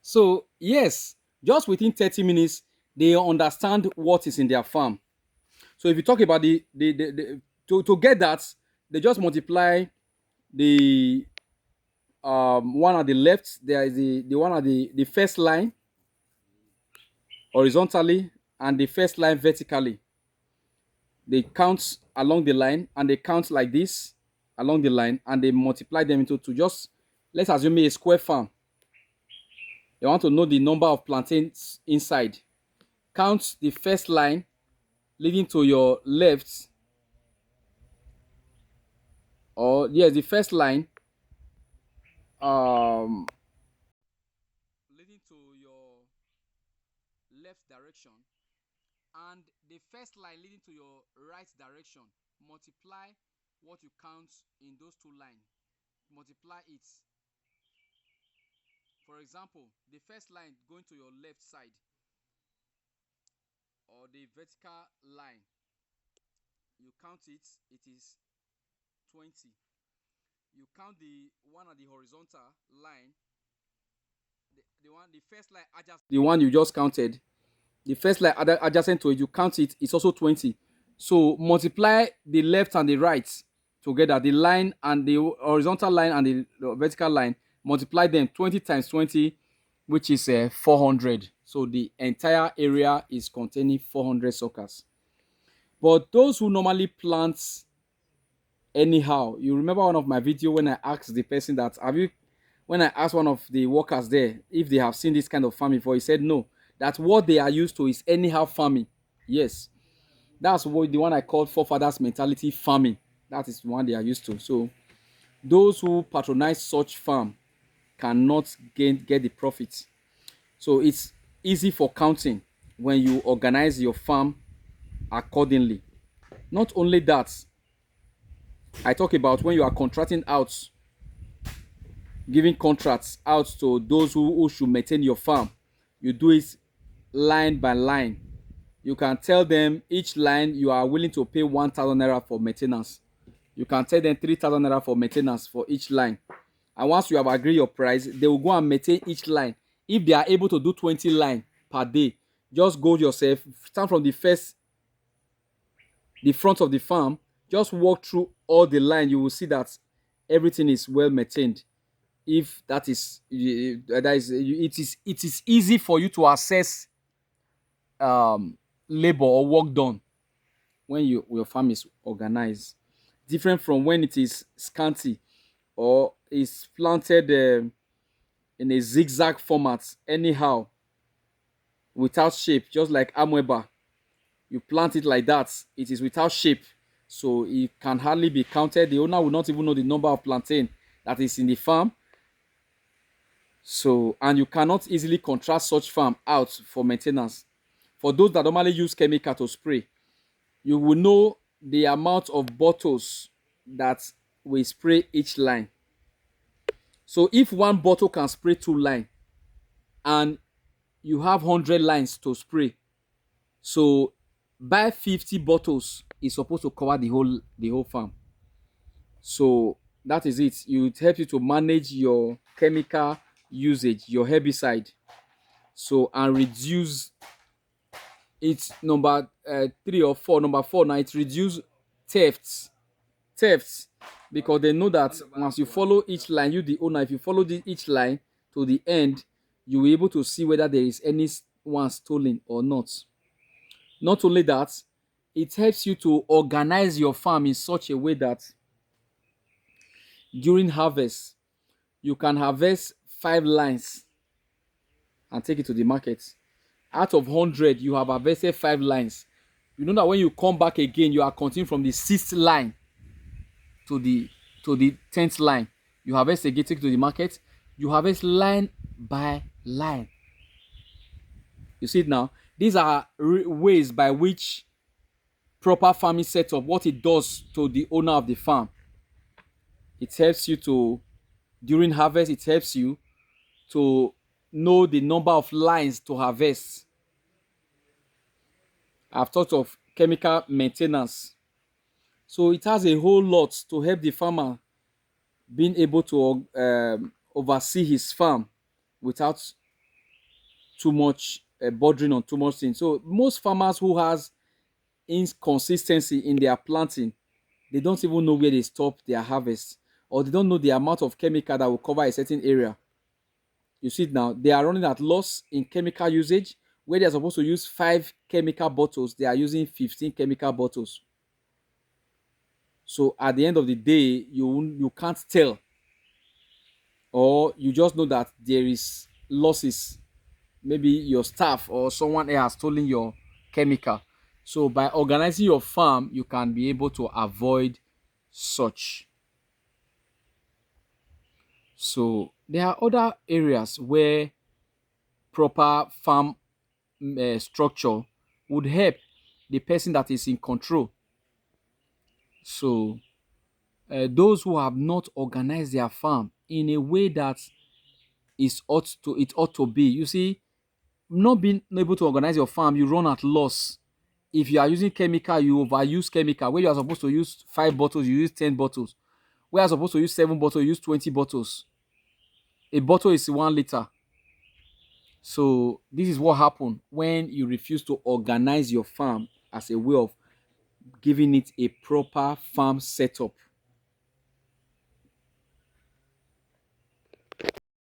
So yes, just within 30 minutes, they understand what is in their farm. So if you talk about to get that, they just multiply the one at the left. There is the one at the first line horizontally and the first line vertically. They count along the line and they count like this along the line and they multiply them into two. Just let's assume a square farm. They want to know the number of plantains inside. Count the first line leading to your left, or yes, the first line um leading to your left direction, and the first line leading to your right direction. Multiply what you count in those two lines. Multiply it. For example, the first line going to your left side, or the vertical line, you count it, it is 20. You count the one at the horizontal line, the first line adjacent, the one you just counted, the first line adjacent to it, you count it, it's also 20. So multiply the left and the right together, the line and the horizontal line and the vertical line, multiply them 20 times 20, which is 400. So the entire area is containing 400 suckers. But those who normally plant anyhow, you remember one of my video when I asked the person that, have you, when I asked one of the workers there if they have seen this kind of farming before, he said no, that what they are used to is anyhow farming. Yes, that's what the one I called forefathers mentality farming. That is the one they are used to. So those who patronize such farm cannot get the profits. So it's easy for counting when you organize your farm accordingly. Not only that, I talk about when you are contracting out, giving contracts out to those who should maintain your farm. You do it line by line. You can tell them each line you are willing to pay 1,000 naira for maintenance. You can tell them 3,000 naira for maintenance for each line. And once you have agreed your price, they will go and maintain each line. If they are able to do 20 line per day, just go yourself, start from the front of the farm, just walk through all the line. You will see that everything is well maintained. If that is, it is easy for you to assess labor or work done when your farm is organized, different from when it is scanty or is planted in a zigzag format anyhow, without shape, just like amweba. You plant it like that, it is without shape, so it can hardly be counted. The owner will not even know the number of plantain that is in the farm. So, and you cannot easily contrast such farm out for maintenance. For those that normally use chemical to spray, you will know the amount of bottles that we spray each line. So if one bottle can spray two lines and you have 100 lines to spray, so buy 50 bottles is supposed to cover the whole farm. So that is it. It helps you to manage your chemical usage, your herbicide, so and reduce. It's number 3 or 4. Number 4 now, it reduce thefts, because they know that once you follow each line, you the owner, if you follow each line to the end, you will be able to see whether there is any one stolen or not. Not only that, it helps you to organize your farm in such a way that during harvest you can harvest 5 lines and take it to the market. Out of 100, you have harvested 5 lines. You know that when you come back again, you are continuing from the 6th line to the 10th line. You harvest again, take it to the market. You harvest line by line. You see it now. These are ways by which proper farming setup, what it does to the owner of the farm. It helps you to, during harvest, it helps you to know the number of lines to harvest. I've thought of chemical maintenance. So it has a whole lot to help the farmer being able to oversee his farm without too much bordering on too much things. So most farmers who has inconsistency in their planting, they don't even know where they stop their harvest, or they don't know the amount of chemical that will cover a certain area. You see it now, they are running at loss in chemical usage. Where they're supposed to use 5 chemical bottles, they are using 15 chemical bottles. So at the end of the day, you can't tell, or you just know that there is losses. Maybe your staff or someone else has stolen your chemical. So by organizing your farm, you can be able to avoid such. So there are other areas where proper farm structure would help the person that is in control. So those who have not organized their farm in a way that it ought to be. You see, not being able to organize your farm, you run at loss. If you are using chemical, you overuse chemical. Where you are supposed to use 5 bottles, you use 10 bottles. Where you are supposed to use 7 bottles, you use 20 bottles. A bottle is 1 liter. So this is what happens when you refuse to organize your farm as a way of giving it a proper farm setup.